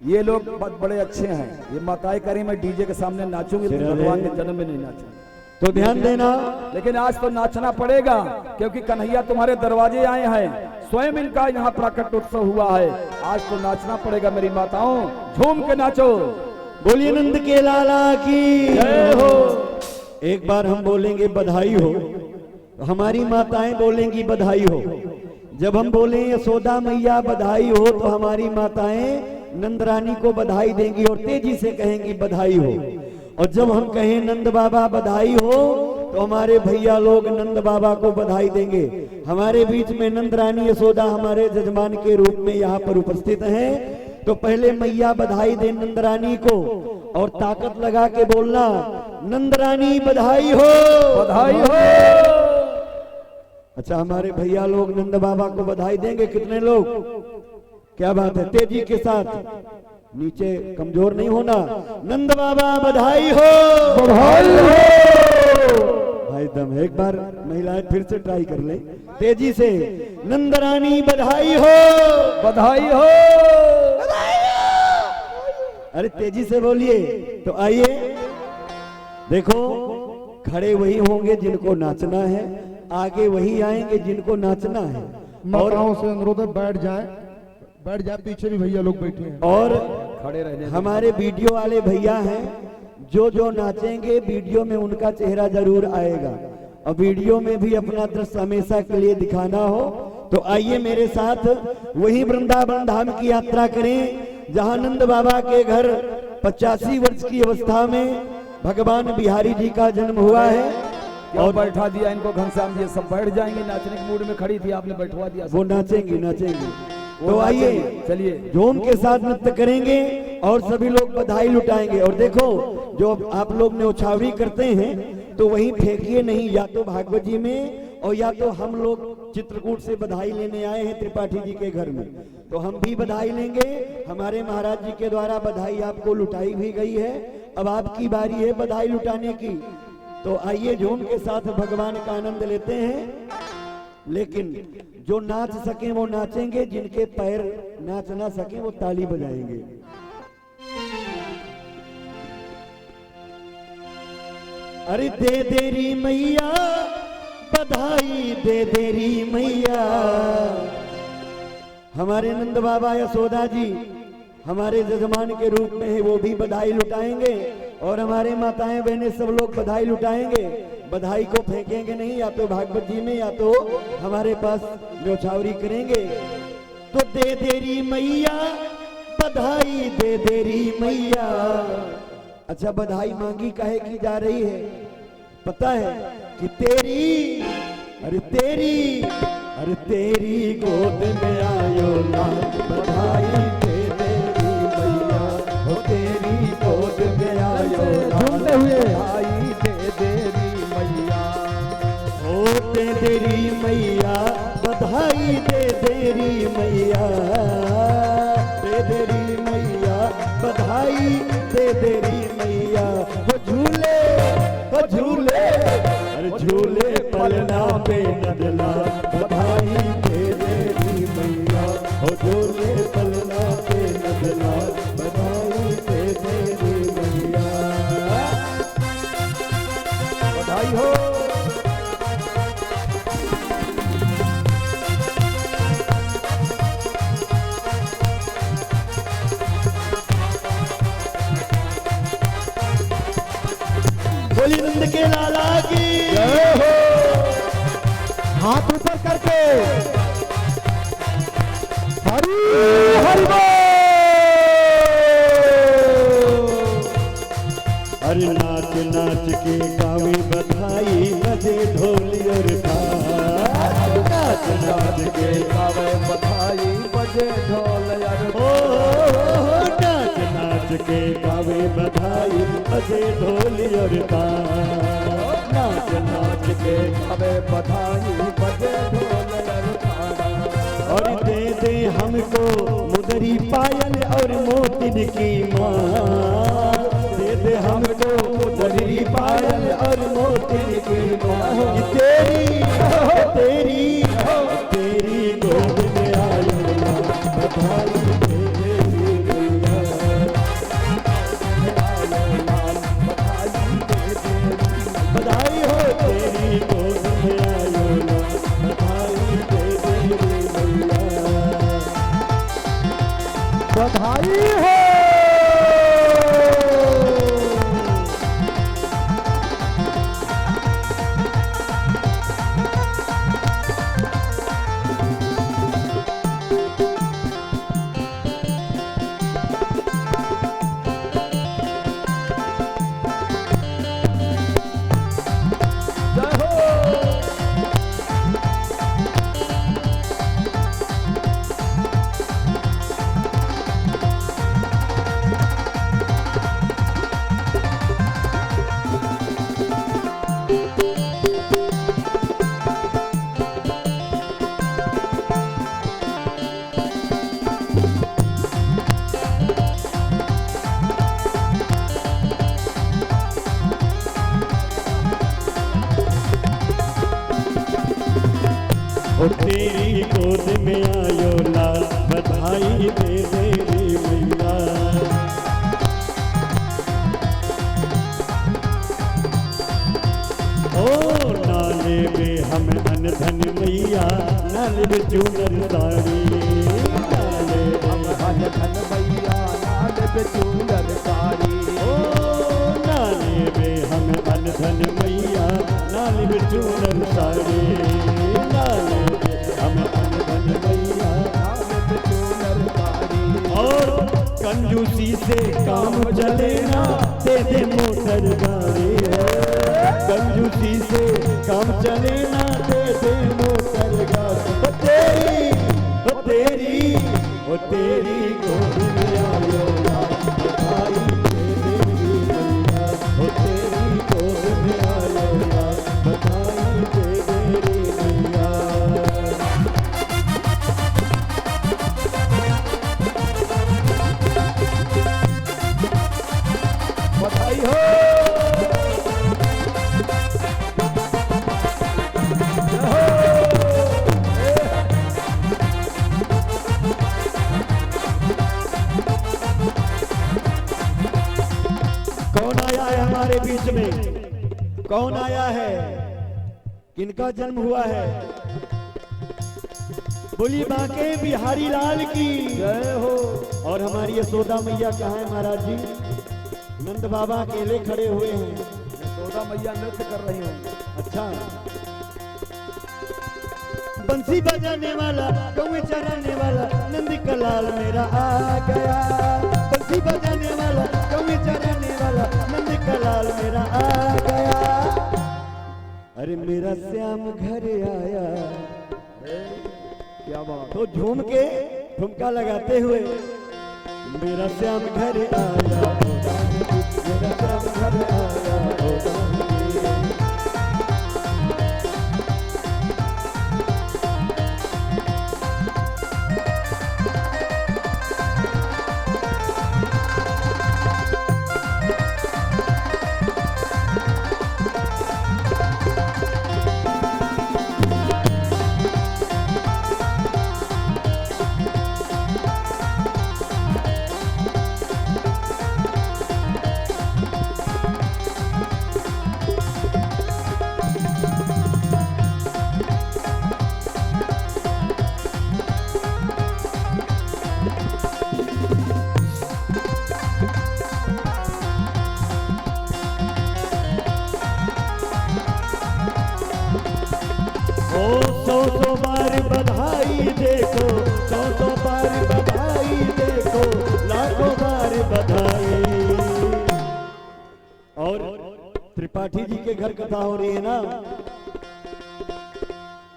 ये लोग बहुत बड़े अच्छे हैं। ये माताएं करें मैं डीजे के सामने नाचूंगी, लेकिन भगवान के जन्म में नहीं नाचूंगी। तो ध्यान देना। लेकिन आज तो नाचना पड़ेगा क्योंकि कन्हैया तुम्हारे दरवाजे आए हैं, स्वयं इनका यहाँ प्राकट उत्सव हुआ है। आज तो नाचना पड़ेगा मेरी माताओं, झूम के नाचो। बोलिए नंद के लाला की जय हो। एक बार हम बोलेंगे बधाई हो, हमारी माताएं बोलेंगी बधाई हो। जब हम बोले यशोदा मैया बधाई हो तो हमारी माताएं नंद रानी को बधाई देंगी और तेजी से कहेंगी बधाई हो। और जब हम कहें नंद बाबा बधाई हो तो हमारे भैया लोग नंद बाबा को बधाई देंगे। हमारे बीच में नंद रानी यशोदा हमारे जजमान के रूप में यहाँ पर उपस्थित हैं। तो पहले मैया बधाई दे नंद रानी को और ताकत लगा के बोलना नंद रानी बधाई हो, बधाई हो। अच्छा हमारे भैया लोग नंद बाबा को बधाई देंगे। कितने लोग? क्या बात है, तेजी के साथ, नीचे कमजोर नहीं होना। नंद बाबा बधाई हो, बधाई हो। भाई दम, एक बार महिलाएं फिर से ट्राई कर ले तेजी से। नंद रानी बधाई हो, बधाई हो। अरे तेजी से बोलिए। तो आइए देखो, खड़े वही होंगे जिनको नाचना है, आगे वही आएंगे जिनको नाचना है। माताओं से अनुरोध है बैठ जाए, बैठ जाए। पीछे भी भैया लोग बैठे हैं और खड़े रहने। हमारे वीडियो वाले भैया हैं, जो जो नाचेंगे वीडियो में उनका चेहरा जरूर आएगा। और वीडियो में भी अपना दृश्य हमेशा के लिए दिखाना हो तो आइए मेरे साथ वही वृंदावन धाम की यात्रा करें जहां नंद बाबा के घर 85 वर्ष की अवस्था में भगवान बिहारी जी का जन्म हुआ है। और बैठा दिया इनको घनश्याम जी, सब बैठ जाएंगे। नाचने के मूड में खड़ी थी, आपने बैठवा दिया। वो नाचेंगे नाचेंगे। तो आइए चलिए झूम के साथ नृत्य करेंगे और सभी लोग बधाई लुटाएंगे। और देखो जो आप लोग न्यौछावरी करते हैं तो वहीं फेंकिए नहीं, या तो भागवत जी में और या तो हम लोग चित्रकूट से बधाई लेने आए हैं त्रिपाठी जी के घर में, तो हम भी बधाई लेंगे। हमारे महाराज जी के द्वारा बधाई आपको लुटाई भी गई है, अब आपकी बारी है बधाई लुटाने की। तो आइए झूम के साथ भगवान का आनंद लेते हैं। लेकिन जो नाच सके वो नाचेंगे, जिनके पैर नाच ना सके वो ताली बजाएंगे। अरे दे देरी मैया बधाई, दे देरी मैया। हमारे नंद बाबा यशोदा जी हमारे जजमान के रूप में है, वो भी बधाई लुटाएंगे और हमारे माताएं बहनें सब लोग बधाई लुटाएंगे। बधाई को फेंकेंगे नहीं, या तो भागवत जी में या तो हमारे पास न्योछावरी करेंगे। तो दे देरी मैया बधाई, दे देरी मैया। अच्छा, बधाई मांगी काहे की जा रही है पता है? कि तेरी, अरे तेरी, अरे तेरी गोद में आयो ना, बधाई दे देरी मैया। हो तेरी गोद में आयो ना, झूमते हुए बधाई दे देरी मैया। हो दे देरी मैया बधाई, दे देरी मैया। दे देरी मैया बधाई, दे देरी मैया। हो झूले, हो झूले, अरे झूले पलना पे नदला, बधाई दे देरी मैया। हो झूले पलना पे नदला, बधाई दे देरी मैया। बधाई हो। बोली नंद के लाला की जय हो। हाथ ऊपर करके हरि हरि बोल। अरे नाच नाच के गावे बधाई, बजे ढोल और थाल। नाच नाच के गावे बधाई, बजे ढोल और नाच नाच के गावे बधाई, बजे ढोल और थाल। नाच नाच के गावे बधाई, बजे ढोल और थाल। और दे दे हमको मुदरी पायल और मोतिन की माल। दे दे हमको मुदरी पायल और मोतिन की माल। तेरी तेरी तेरी गोद में आयो ना, बधाई दे देरी मैया। बधाई हो तेरी गोद में आयो ना, बधाई दे देरी मैया। बधाई हो। ओ तेरी गोद में आयो लाल, बधाई दे देरी मैया। ओ नाले में हम धन धन मैया, नाले में चूनर साड़ी। नाले हम धन धन मैया, नाले में चूनर साड़ी। ओ नाले में हम धन धन मैया, नाले में चूनर साड़ी। नाले हम धन धन मैया, नाले में चूनर साड़ी। और कंजूसी से काम चले ना, दे दे मोटर गाड़ी। कंजूसी से काम चले ना, दे दे मोटर गाड़ी। ओ तेरी, ओ तेरी, ओ तेरी गोद में आयो ना, बधाई दे देरी मैया। ओ तेरी गोद में आयो ना, बधाई दे देरी मैया। बधाई हो। कौन आया है हमारे बीच में? कौन आया है? किनका जन्म हुआ है? बोली बांके बिहारी लाल की जय हो। और हमारी यशोदा मैया कहाँ है महाराज जी? नंद बाबा अकेले खड़े हुए हैं। यशोदा मैया नृत्य कर रही हैं। अच्छा, बंसी बजाने वाला कौवे चराने वाला नंद का लाल मेरा आ गया। बंसी बजाने वाला कौवे चराने वाला नंद का लाल मेरा आ गया। अरे मेरा श्याम घर आया। क्या बात। तो झूम के ठुमका लगाते हुए मेरा श्याम घर आया, मेरा श्याम घर आया। सौ बार बधाई देखो, सौ बार बधाई देखो, लाखों बार बधाई। और त्रिपाठी जी के घर कथा हो रही है ना।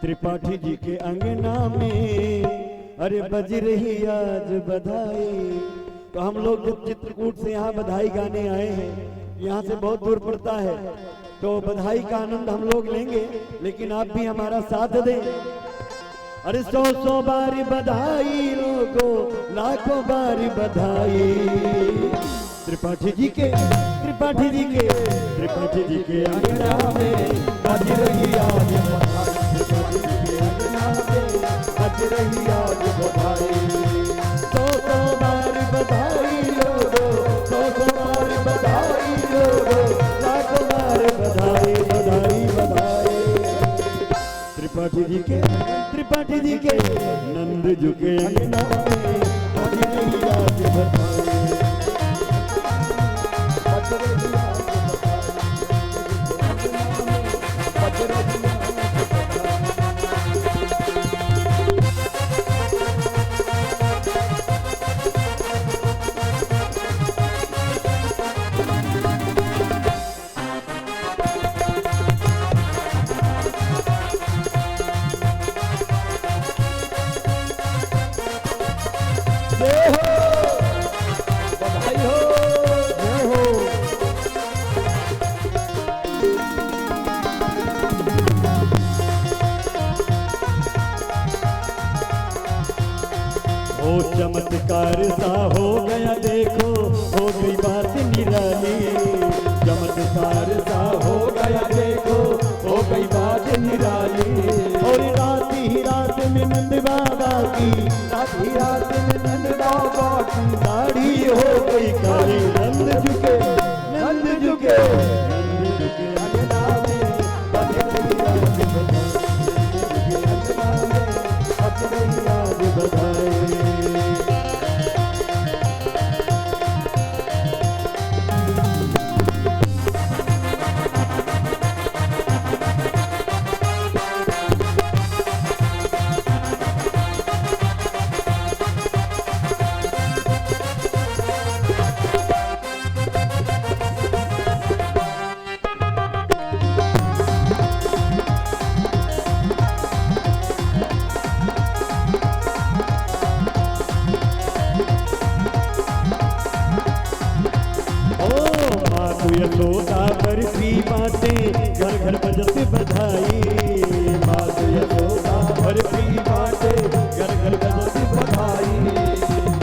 त्रिपाठी जी के अंगना में अरे बज रही आज बधाई। तो हम लोग जब चित्रकूट से यहाँ बधाई गाने आए हैं, यहाँ से बहुत दूर पड़ता है, तो बधाई का आनंद हम लोग लेंगे, लेकिन आप भी हमारा साथ दें। अरे सौ बार बधाई लोगों, लाखों बार बधाई। त्रिपाठी जी के त्रिपाठी जी के त्रिपाठी जी के अंगना में बज रही आज बधाई। त्रिपाठी जी के अंगना में बज रही आज बधाई। सौ बार बधाई लोगों, सौ बार बधाई लोगों, लाखों बार बधाई बधाई बधाई। त्रिपाठी जी के नंद जी के अंगना में बज रही आज बधाई। बज रही आज बधाई, बज रही आज बधाई। चमत्कार सा हो गया देखो, हो गई बात निराली। चमत्कार सा हो गया देखो, हो गई बात निराली। और रात ही रात में नंद बाबा की, रात ही रात में नंद बाबा की दाढ़ी हो गई काली। नंद झुके नंद झुके नंद झुके अंगना में बज रही आज बधाई। अंगना में बज रही आज बधाई। यशोदा बरसी बातें घर घर बजत बधाई। मात यशोदा बरसी बातें घर घर बजत बधाई।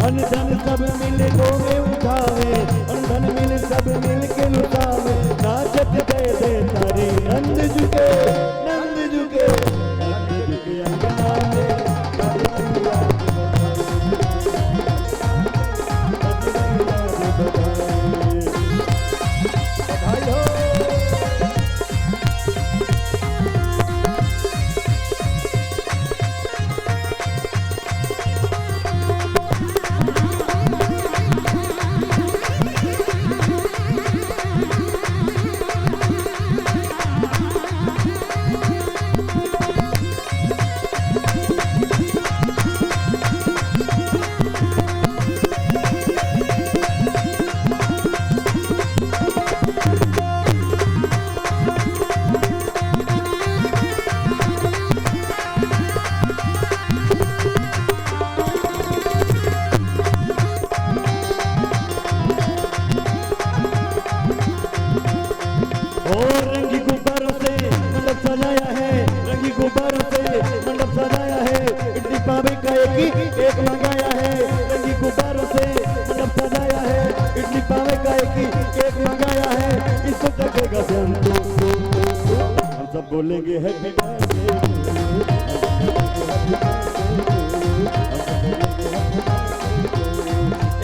अन धन सब मिल गोवे उठावे, अन धन मिल सब मिल के लुटावे। नाचत गए दे तारे नंद झुके नंद झुके नंद झुके अंगना में बज रही आज बधाई। बज रही आज बधाई। कि केक मंगाया है, रंगी गुब्बारों से मंडप सजाया है, इडली पावे का एक ही केक मंगाया है, इसको चखेगा संतो। हम सब बोलेंगे हैप्पी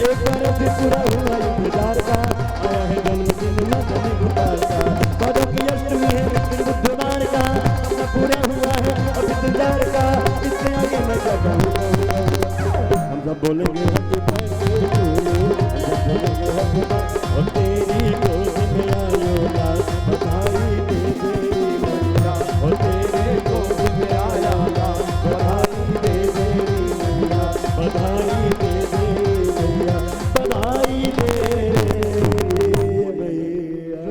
एक बार फिर पूरा हुआ इंतजार का, आया है जन्मदिन मदन गोपाल का, पदों की अष्टमी है फिर बुधवार का, अपना पूरा हुआ है अब इंतजार का, इससे आगे मैं क्या कहूँ। हम सब बोलेंगे हैप्पी बर्थडे टू यू, हम सब बोलेंगे हैप्पी बर्थडे, और तेरी गोद में आयो लाल बधाई दे दे मैया, और तेरे गोद में आया लाल बधाई दे दे मैया, बधाई दे दे मैया, बधाई दे मैया।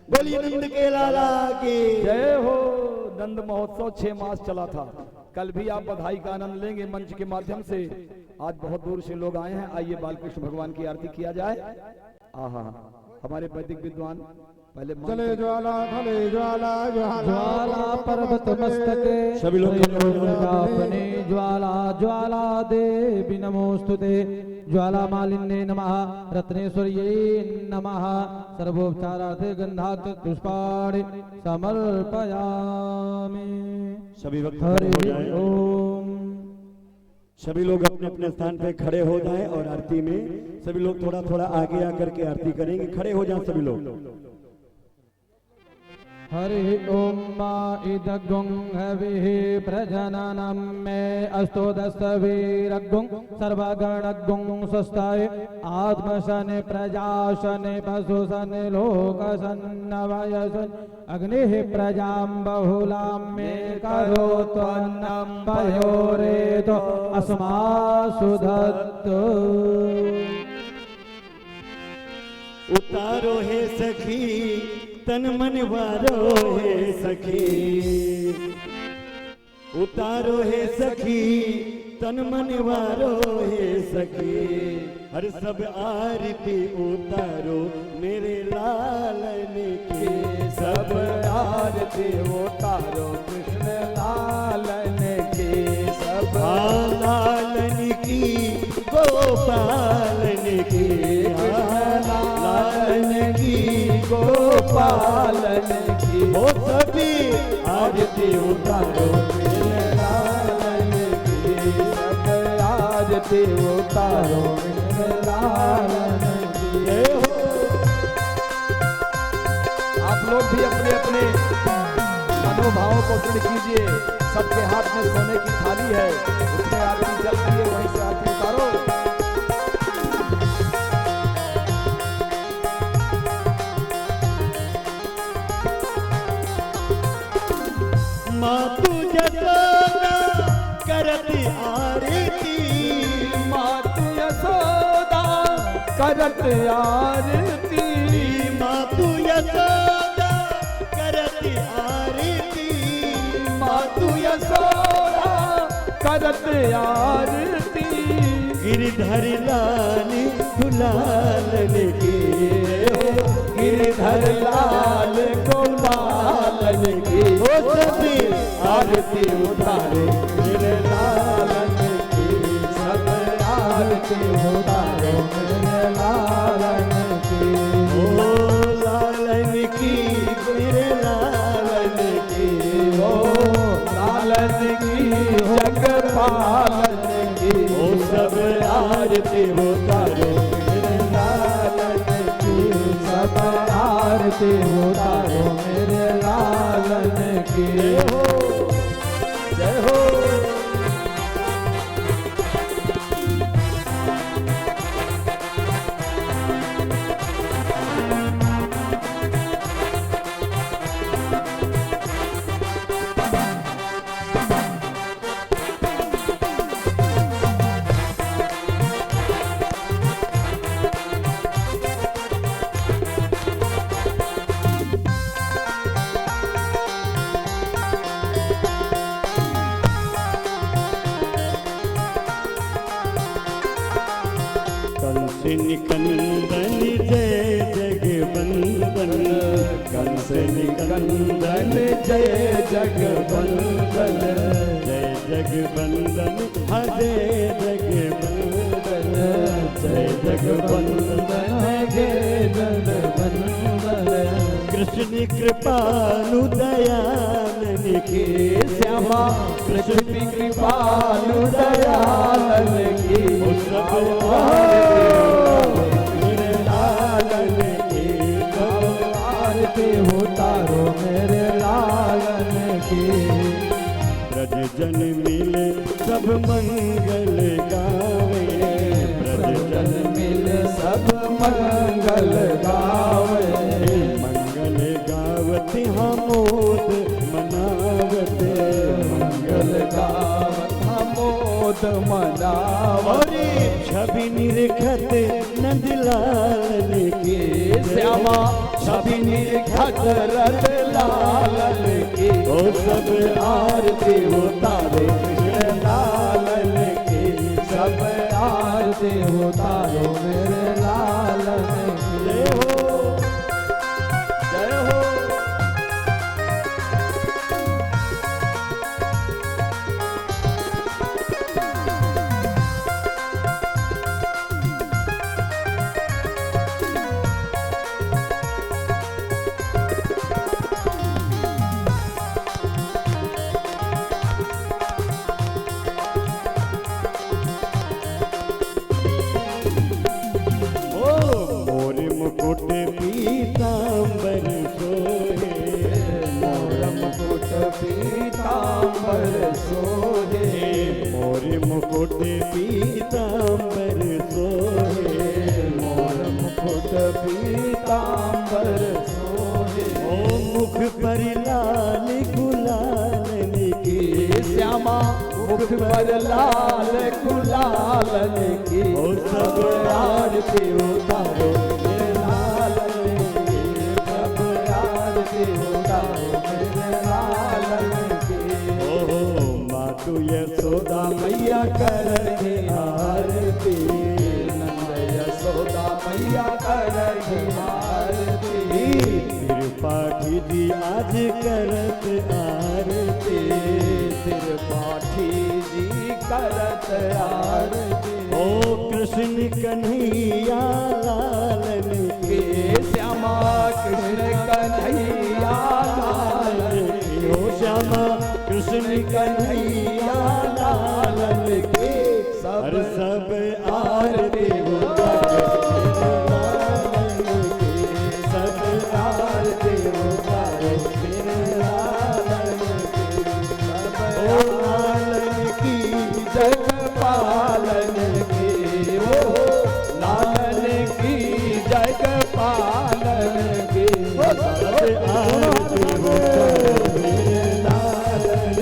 बोलिए नंद के लाला की जय हो। नंद महोत्सव 6 मास चला था। कल भी आप बधाई का आनंद लेंगे मंच के माध्यम से। आज बहुत दूर से लोग आए हैं। आइए बालकृष्ण भगवान की आरती किया जाए। आहा, हमारे वैदिक विद्वान पहले चले ज्वाला भले ज्वाला ज्वाला पर्वत मस्तके सभी लोग अपने ज्वाला ज्वाला देवी नमोस्तुते, ज्वाला मालिन्ये नमः, रत्नेश्वर्यै नमः, सर्वोपचारार्थे गंधात् पुष्पाणि समर्पयामि। सभी वक्त हरि खड़े हो जाएं। ओम। सभी लोग अपने अपने स्थान पे खड़े हो जाएं और आरती में सभी लोग थोड़ा थोड़ा आगे आकर के आरती करेंगे। खड़े हो जाएं सभी लोग। हरि ओम मा इदगुं हविः प्रजननं मे अस्तो दशवीरगुं सर्वगणगुं स्वस्ताय आत्मशन प्रजाशन पशुशन लोकशन नवयशन अग्निः प्रजां बहुलां मे करोत्वन्नं पयोरेतो अस्मासु धत्तु। उतारो है सखी तन मन वारो है सखी, उतारो है सखी तन मन वारो है सखी, हर सब आरती उतारो मेरे लालन की, सब आरती उतारो कृष्ण लालन की, सब लालन की गोपालन की, लालन की गोपालन की, हो सभी आरती उतारो मेरे लालन की, सब आरती उतारो मेरे लालन की। जय हो। आप लोग भी अपने अपने मनोभावों को दृढ़ कीजिए। सबके हाथ में सोने की थाली है, उसमें आरती जल रही है, वहीं से आरती उतारो। मातु यशोदा करती आरती, मातु यशोदा करत आरती, मातु यशोदा करती आरती, मातु यशोदा करत आरती, गिरधर लाल गुलाल की, गिरधर लाल गोपाल की, हो सभी आरती उतारे मेरे लालन की, सब आरती उतारो मेरे लालन की, ओ लालन की मेरे लालन की, ओ लालन की जगपालन की, ओ सब आरती उतारो मेरे लालन की, सब आरती उतारो मेरे लालन की। जय हो जय हो। कंस निकंदन जय जगवंदन, कंस निकंदन जय जगवंदन, जय जगबंदन हाँ जय जगबंदन जय जगबंदन जय जगबंदन कृष्ण कृपालु दयालन की श्यामा कृष्ण कृपालु दयालन की आरती उतारो मेरे लालन की ब्रज जन मिले सब मंगल गावे ब्रज जन मिले सब मंगल गावे मंगल गावते हमोद मनावते मंगल गावत मोद मनावरी छवि निरखत नंदलाल की श्यामा छवि निरखत रत लाल की ओ सब आरती उतारे कृष्ण लाल की सब आरती उतारो मेरे लालन की जय हो जय हो मोर मुकुट पीतांबर सोहे मोर मुकुट पीतांबर सोहे मोर मुकुट पीतांबर सोहे मोर मुकुट पीतांबर सोहे ओ मुख पर लाल गुलाल की श्यामा मुख पर लाल गुलालन की ओ सब आरती उतारो मेरे लालन की सब आरती उतारो मेरे लालन की ओ मातु यशोदा मैया करके आरती नंद यशोदा मैया करके आरती कृपा कीजी आज करत आरती त्रिपाठी जी करत आरती ओ कृष्ण कन्हैया लालन के श्यामा कृष्ण कन्हैया लाल की ओ श्यामा कृष्ण कन्हैया लाल के हर सब सब आरती सब आरती उतारो मेरे लालन की सब ओ लालन की जग पालन की ओ लालन की जग पालन की सब आरती उतारो मेरे लालन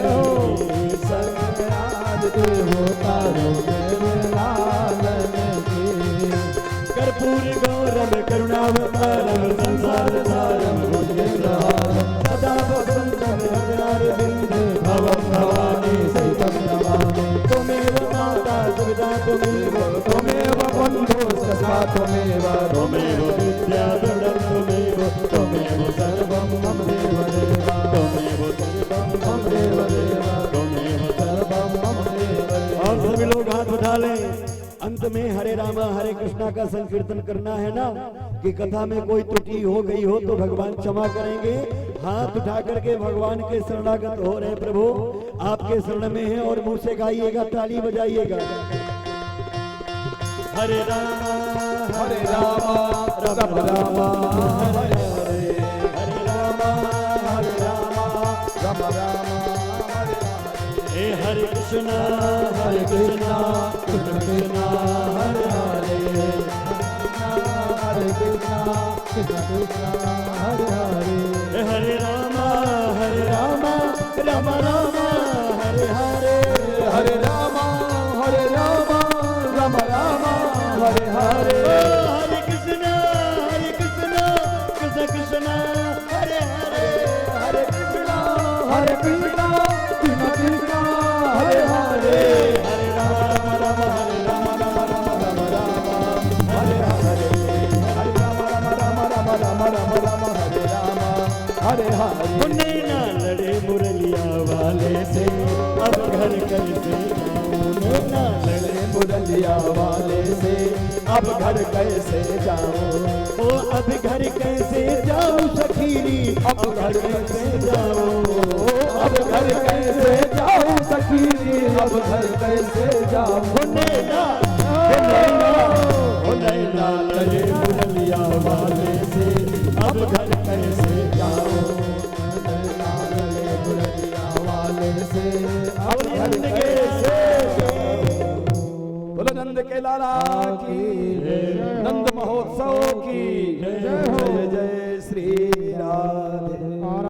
की सब आरती उतारो मेरे लालन की कर्पूर गौरव करुणावतारम संसार सारम भुजगेन्द्रहारम सदा वसंतम हृदयारविंद भवं भवानी सहितं नमामि त्वमेव माता सुविदा त्वमेव त्वमेव बन्धो सखा त्वमेव त्वमेव विद्या दृढं त्वमेव सर्वं मम देवदेव त्वमेव सर्वं मम देवदेव त्वमेव सर्वं मम देवदेव। और सभी लोग हाथ उठा लें। अंत में हरे रामा हरे कृष्णा का संकीर्तन करना है ना कि कथा में कोई त्रुटि हो गई हो तो भगवान क्षमा करेंगे। हाथ उठा करके भगवान के शरणागत हो रहे प्रभु आपके शरण में है और मुंह से गाइएगा ताली बजाइएगा। हरे रामा राम रामा हरे हरे हरे रामा राम राम हरे हे हरे कृष्णा कृष्णा कृष्णा हरे हरे हरे कृष्णा कृष्ण कृष्ण हरे हरे हे हरे रामा राम राम हरे हरे हरे राम राम राम हरे हरे हरे कृष्णा कृष्ण कृष्ण हरे हरे हरे कृष्णा कृष्ण कृष्ण हरे हरे हरे राम राम हरे हरे हरे राम राम हरे राम हरे हरे नैना लड़े मुरलिया वाले से अब घर कैसे जाऊं, नैना लड़े मुरलिया वाले से अब घर कैसे जाऊं, ओ अब घर कैसे जाऊं सखीरी, अब घर कैसे जाऊं, अब घर कैसे जाऊं सखीरी, अब घर कैसे जाऊं, नैना ओ नैना लड़े मुरलिया वाले से अब घर कैसे जाऊं, नैना लड़े मुरलिया वाले से अब घर कैसे जाऊं। बोलो नंद के लाला की, नंद महोत्सव की जय, जय श्री राधे।